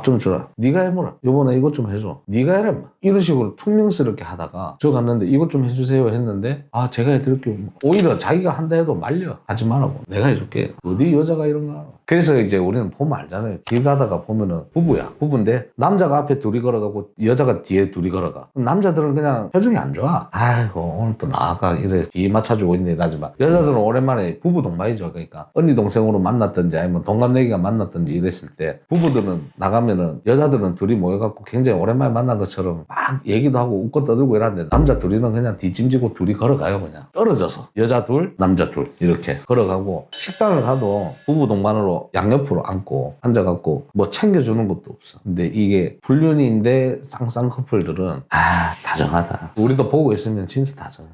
좀 주라. 네가 해보라. 여보나 이것 좀 해줘. 네가 해라. 이런 식으로 퉁명스럽게 하다가 저 갔는데 이것 좀 해주세요 했는데 아 제가 해드릴게요. 오히려 자기가 한다 해도 말려. 하지 말라고. 내가 해줄게. 어디 여자가 이런 거 알아. 그래서 이제 우리는 보면 알잖아요. 길 가다가 보면은 부부인데 남자가 앞에 둘이 걸어가고 여자가 뒤에 둘이 걸어가. 남자들은 그냥 표정이 안 좋아. 아이고 오늘 또 나가 이래 뒤 맞춰주고 있네 이러지만 여자들은 오랜만에 부부 동반이죠. 그러니까 언니 동생으로 만났든지 아니면 동갑내기가 만났든지 이랬을 때 부부들은 나가면은 여자들은 둘이 모여갖고 굉장히 오랜만에 만난 것처럼 막 얘기도 하고 웃고 떠들고 이러는데 남자 둘이는 그냥 뒷짐지고 둘이 걸어가요. 그냥 떨어져서 여자 둘 남자 둘 이렇게 걸어가고 식당을 가도 부부 동반으로 양옆으로 앉고 앉아갖고 뭐 챙겨주는 것도 없어. 근데 이게 불륜인데 쌍쌍 커플들은 다정하다. 우리도 보고 있으면 진짜 다정해.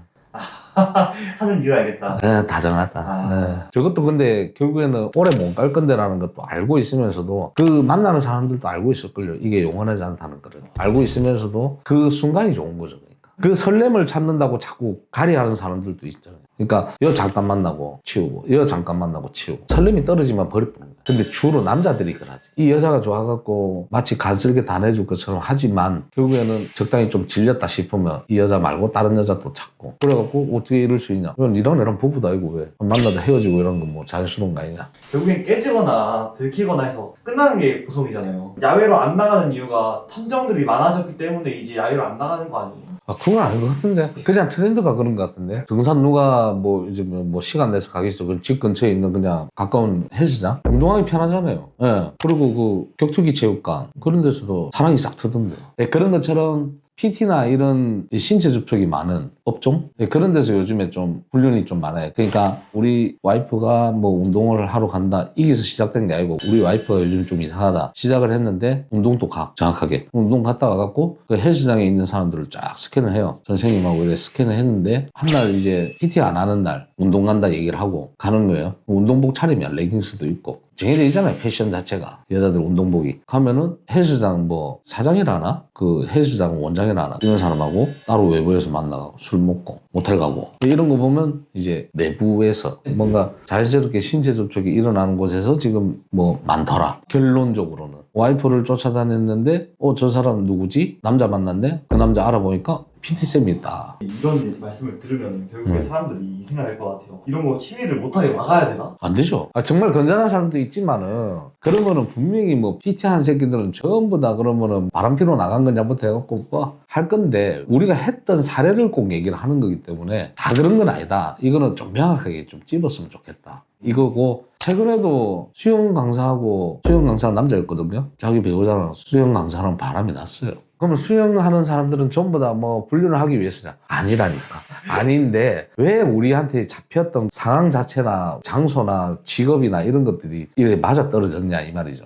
하는 이유 알겠다. 다정하다. 저것도 근데 결국에는 오래 못 갈 건데라는 것도 알고 있으면서도 그 만나는 사람들도 알고 있을걸요. 이게 영원하지 않다는 거를. 알고 있으면서도 그 순간이 좋은 거죠. 그러니까. 그 설렘을 찾는다고 자꾸 가리하는 사람들도 있잖아요. 그러니까 여 잠깐 만나고 치우고 여 잠깐 만나고 치우고 설렘이 떨어지면 버려버리는 거야. 근데 주로 남자들이 그러지. 이 여자가 좋아갖고 마치 가슬게 다 내줄 것처럼 하지만 결국에는 적당히 좀 질렸다 싶으면 이 여자 말고 다른 여자 또 찾고 그래갖고 어떻게 이럴 수 있냐. 이런 애랑 부부도 아니고 왜 만나다 헤어지고 이런 건 뭐 자연스러운 거 아니냐. 결국엔 깨지거나 들키거나 해서 끝나는 게 보통이잖아요. 야외로 안 나가는 이유가 탐정들이 많아졌기 때문에 이제 야외로 안 나가는 거 아니에요? 그건 아닌 것 같은데. 그냥 트렌드가 그런 것 같은데. 등산 누가 뭐 이제 뭐 시간 내서 가겠어. 그 집 근처에 있는 그냥 가까운 헬스장? 운동하기 편하잖아요. 예. 그리고 그 격투기 체육관 그런 데서도 사람이 싹 트던데. 네, 그런 것처럼 PT나 이런 신체 접촉이 많은 업종? 그런 데서 요즘에 좀 훈련이 좀 많아요. 그러니까 우리 와이프가 뭐 운동을 하러 간다. 이게서 시작된 게 아니고 우리 와이프가 요즘 좀 이상하다. 시작을 했는데 운동도 가. 정확하게. 운동 갔다 와갖고 그 헬스장에 있는 사람들을 쫙 스캔을 해요. 선생님하고 이렇게 스캔을 했는데 한 날 이제 PT 안 하는 날 운동 간다 얘기를 하고 가는 거예요. 운동복 차리면 레깅스도 입고. 정해져 있잖아요. 패션 자체가. 여자들 운동복이. 가면은 헬스장 뭐 사장이라나? 그 헬스장 원장이라나? 이런 사람하고 따로 외부에서 만나고 술 먹고 모텔 가고 이런 거 보면 이제 내부에서 뭔가 자연스럽게 신체 접촉이 일어나는 곳에서 지금 뭐 많더라. 결론적으로는. 와이프를 쫓아다녔는데 저 사람 누구지? 남자 만났네? 그 남자 알아보니까 PT쌤이 있다. 이런 말씀을 들으면 결국에 사람들이 이 생각할 것 같아요. 이런 거 취미를 못하게 막아야 되나? 안 되죠. 정말 건전한 사람도 있지만은 그런 거는 분명히 뭐 PT 한 새끼들은 전부 다 그러면은 바람피러 나간 거냐부터 해갖고 뭐 할 건데 우리가 했던 사례를 꼭 얘기를 하는 거기 때문에 다 그런 건 아니다. 이거는 좀 명확하게 좀 찝었으면 좋겠다. 이거고 최근에도 수영 강사하고 수영 강사가 남자였거든요. 자기 배우자랑 수영 강사랑 바람이 났어요. 그러면 수영하는 사람들은 전부 다 뭐 분류를 하기 위해서냐? 아니라니까. 아닌데 왜 우리한테 잡혔던 상황 자체나 장소나 직업이나 이런 것들이 이렇게 맞아떨어졌냐 이 말이죠.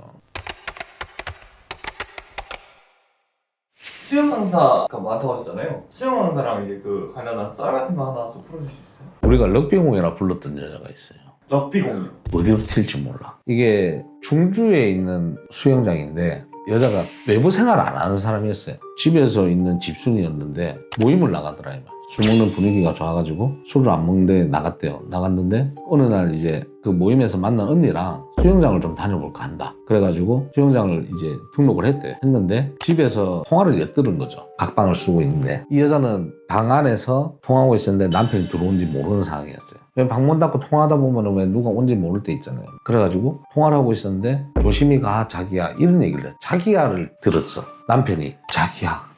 수영 강사가 많다고 하셨잖아요. 수영 강사랑 이제 그 관련한 썰 같은 거 하나 좀 풀어주실 수 있어요? 우리가 럭비공이라 불렀던 여자가 있어요. 럭비 공유. 어디로 튈지 몰라. 이게 충주에 있는 수영장인데 여자가 외부 생활 안 하는 사람이었어요. 집에서 있는 집순이였는데 모임을 나가더라. 술 먹는 분위기가 좋아가지고 술을 안 먹는데 나갔대요. 나갔는데 어느 날 이제 그 모임에서 만난 언니랑 수영장을 좀 다녀볼까 한다. 그래가지고 수영장을 이제 등록을 했대요. 했는데 집에서 통화를 엿들은 거죠. 각방을 쓰고 있는데 이 여자는 방 안에서 통화하고 있었는데 남편이 들어온지 모르는 상황이었어요. 왜 방문 닫고 통화하다 보면 왜 누가 온지 모를 때 있잖아요. 그래가지고 통화를 하고 있었는데 조심히 가 자기야 이런 얘기를 해. 자기야를 들었어. 남편이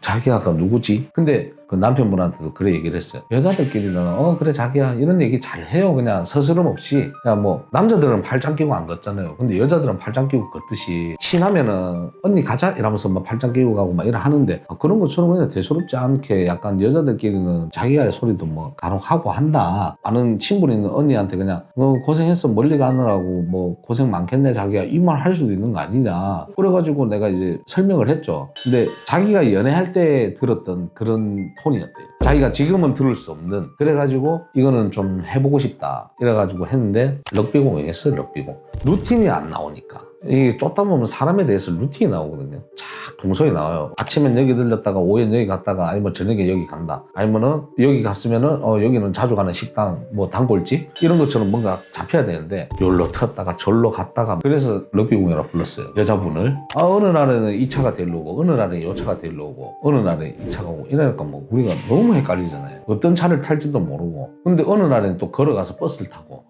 자기야가 누구지? 근데 그 남편분한테도 그래 얘기를 했어요. 여자들끼리는 그래 자기야 이런 얘기 잘 해요. 그냥 서스럼 없이. 그냥 뭐 남자들은 팔짱 끼고 안 걷잖아요. 근데 여자들은 팔짱 끼고 걷듯이 친하면은 언니 가자 이러면서 막 팔짱 끼고 가고 막 이래 하는데 그런 것처럼 그냥 대수롭지 않게 약간 여자들끼리는 자기야의 소리도 뭐 간혹 하고 한다. 아는 친분 있는 언니한테 그냥 고생했어 멀리 가느라고 뭐 고생 많겠네 자기야 이 말 할 수도 있는 거 아니냐. 그래가지고 내가 이제 설명을 했죠. 근데 자기가 연애할 때 들었던 그런 톤이었대요. 자기가 지금은 들을 수 없는. 그래가지고 이거는 좀 해보고 싶다. 이래가지고 했는데 럭비공 했어요. 럭비공. 루틴이 안 나오니까. 이게 쫓다 보면 사람에 대해서 루틴이 나오거든요. 쫙 동선이 나와요. 아침엔 여기 들렸다가 오후엔 여기 갔다가 아니면 저녁에 여기 간다. 아니면은 여기 갔으면은 여기는 자주 가는 식당 뭐 단골집 이런 것처럼 뭔가 잡혀야 되는데 여기로 튀었다가 절로 갔다가 그래서 럭비공이라 불렀어요. 여자분을. 어느 날에는 이 차가 데리러 오고 어느 날에는 이 차가 데리러 오고 어느 날에 이 차가 오고 이러니까 뭐 우리가 너무 헷갈리잖아요. 어떤 차를 탈지도 모르고 근데 어느 날에는 또 걸어가서 버스를 타고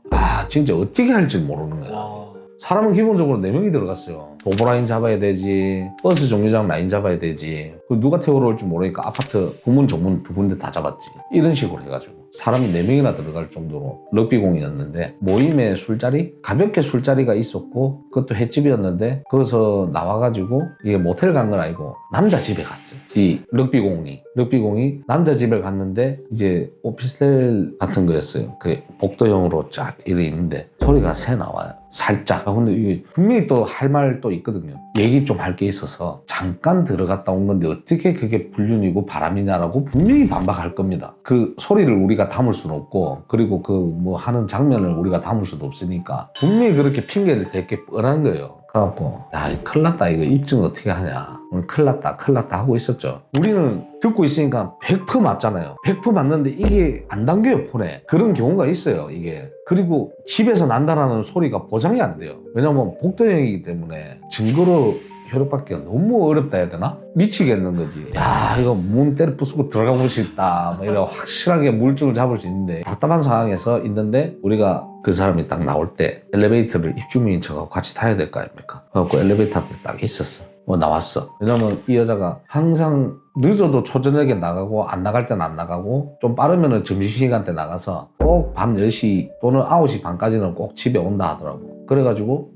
진짜 어떻게 할지 모르는 거야. 사람은 기본적으로 4명이 들어갔어요. 도보라인 잡아야 되지, 버스 정류장 라인 잡아야 되지, 누가 태우러 올지 모르니까 아파트 후문 정문 2군데 다 잡았지. 이런 식으로 해가지고 사람이 4명이나 들어갈 정도로 럭비공이었는데, 모임에 술자리? 가볍게 술자리가 있었고, 그것도 횟집이었는데 거기서 나와가지고 이게 모텔 간 건 아니고 남자 집에 갔어요. 이 럭비공이 남자 집에 갔는데 이제 오피스텔 같은 거였어요. 그 복도형으로 쫙 이래 있는데 소리가 새 나와요. 살짝. 근데 이게 분명히 또 할 말 또 있거든요. 얘기 좀 할 게 있어서 잠깐 들어갔다 온 건데 어떻게 그게 불륜이고 바람이냐라고 분명히 반박할 겁니다. 그 소리를 우리가 담을 수는 없고, 그리고 그 뭐 하는 장면을 우리가 담을 수도 없으니까 분명히 그렇게 핑계를 대게 뻔한 거예요. 그래갖고 야, 큰일 났다, 이거 입증 어떻게 하냐, 오늘 큰일 났다 하고 있었죠. 우리는 듣고 있으니까 100% 맞잖아요. 100% 맞는데 이게 안 당겨요, 폰에. 그런 경우가 있어요, 이게. 그리고 집에서 난다라는 소리가 보장이 안 돼요. 왜냐면 복도형이기 때문에 증거로 효력받기가 너무 어렵다 해야 되나? 미치겠는 거지. 야, 이거 문 때려 부수고 들어가고 싶다, 뭐 이런 확실하게 물증을 잡을 수 있는데, 답답한 상황에서 있는데 우리가 그 사람이 딱 나올 때 엘리베이터를 입주민인 척하고 같이 타야 될 거 아닙니까? 그래갖고 엘리베이터 앞에 딱 있었어. 나왔어. 왜냐면 이 여자가 항상 늦어도 초저녁에 나가고, 안 나갈 때는 안 나가고, 좀 빠르면은 점심시간 때 나가서 꼭 밤 10시 또는 9시 반까지는 꼭 집에 온다 하더라고. 그래가지고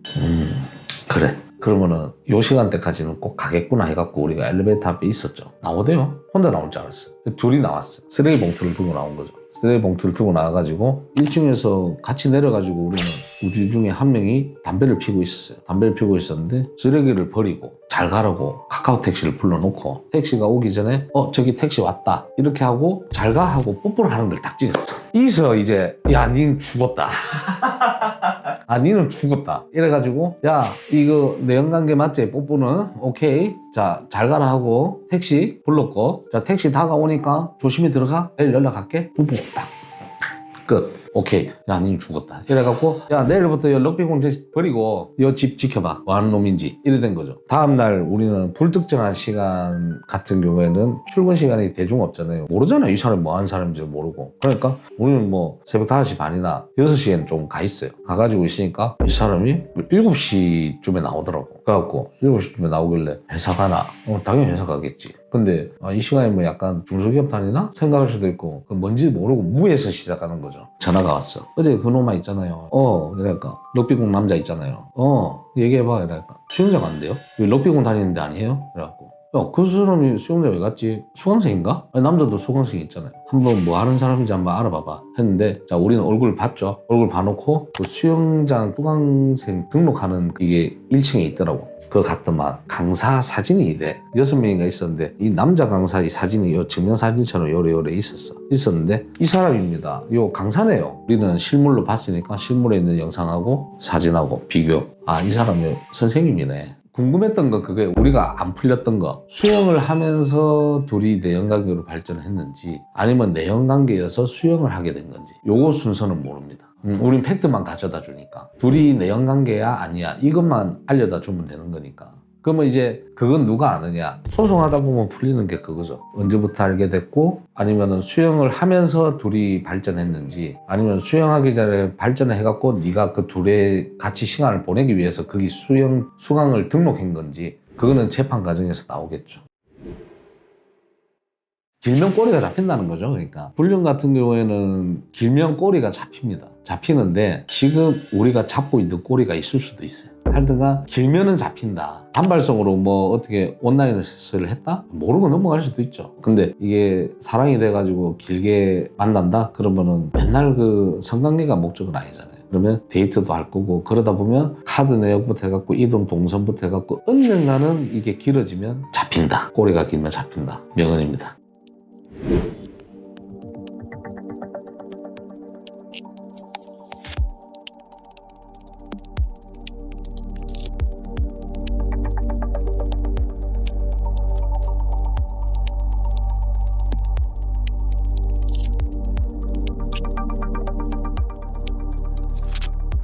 그래, 그러면은 요 시간대까지는 꼭 가겠구나 해갖고 우리가 엘리베이터 앞에 있었죠. 나오대요. 혼자 나올 줄 알았어. 둘이 나왔어. 쓰레기 봉투를 들고 나온 거죠. 쓰레기 봉투를 들고 나와가지고 1층에서 같이 내려가지고 우리는 우리 중에 한 명이 담배를 피고 있었어요. 담배를 피고 있었는데 쓰레기를 버리고 잘 가라고 카카오 택시를 불러놓고, 택시가 오기 전에 저기 택시 왔다 이렇게 하고 잘 가 하고 뽀뽀를 하는 걸 딱 찍었어. 이서 이제 야, 닌 죽었다. 아, 니는 죽었다. 이래가지고 야, 이거 내연관계 맞지? 뽀뽀는 오케이, 자 잘 가라 하고 택시 불렀고, 자 택시 다가오니까 조심히 들어가, 내일 연락할게. 뽀뽀 딱 끝. 오케이, 야, 니 죽었다. 이래갖고 야, 내일부터 럭비공 버리고 이 집 지켜봐, 뭐 하는 놈인지, 이래 된 거죠. 다음날 우리는 불특정한 시간 같은 경우에는 출근 시간이 대중 없잖아요. 모르잖아요, 이 사람이 뭐 하는 사람인지 모르고. 그러니까 우리는 뭐 새벽 5시 반이나 6시에는 좀 가 있어요. 가가지고 있으니까 이 사람이 7시쯤에 나오더라고. 그래갖고 7시쯤에 나오길래 회사 가나? 당연히 회사 가겠지. 근데 이 시간에 뭐 약간 중소기업 다니나 생각할 수도 있고, 뭔지 모르고 무에서 시작하는 거죠. 전화가 왔어. 어제 그놈아 있잖아요. 이러니까 럭비공 남자 있잖아요. 얘기해봐. 이러니까 수영장 간대요. 왜 럭비공 다니는데 아니에요? 그래갖고 야, 그 사람이 수영장 왜 갔지? 수강생인가? 아니, 남자도 수강생 있잖아요. 한번 뭐 하는 사람인지 한번 알아봐봐 했는데, 자, 우리는 얼굴 봤죠. 얼굴 봐놓고 그 수영장 수강생 등록하는 이게 1층에 있더라고. 그거 갔더만 강사 사진이 이래 6명인가 있었는데, 이 남자 강사의 사진이 요 증명사진처럼 요래 있었는데 이 사람입니다. 요 강사네요. 우리는 실물로 봤으니까 실물에 있는 영상하고 사진하고 비교. 아, 이 사람이 선생님이네. 궁금했던 거, 그게 우리가 안 풀렸던 거, 수영을 하면서 둘이 내연관계로 발전했는지 아니면 내연관계여서 수영을 하게 된 건지, 요거 순서는 모릅니다. 우린 팩트만 가져다 주니까 둘이 내연관계야 아니야 이것만 알려다 주면 되는 거니까. 그러면 이제 그건 누가 아느냐, 소송하다 보면 풀리는 게 그거죠. 언제부터 알게 됐고, 아니면 수영을 하면서 둘이 발전했는지, 아니면 수영하기 전에 발전을 해갖고 네가 그 둘의 같이 시간을 보내기 위해서 거기 수강을 등록한 건지, 그거는 재판 과정에서 나오겠죠. 길면 꼬리가 잡힌다는 거죠. 그러니까 불륜 같은 경우에는 길면 꼬리가 잡히는데 지금 우리가 잡고 있는 꼬리가 있을 수도 있어요. 하여튼간 길면은 잡힌다. 단발성으로 뭐 어떻게 온라인을 했다? 모르고 넘어갈 수도 있죠. 근데 이게 사랑이 돼가지고 길게 만난다? 그러면은 맨날 그 성관계가 목적은 아니잖아요. 그러면 데이트도 할 거고, 그러다 보면 카드 내역부터 해갖고 이동 동선부터 해갖고 언젠가는 이게 길어지면 잡힌다. 꼬리가 길면 잡힌다. 명언입니다.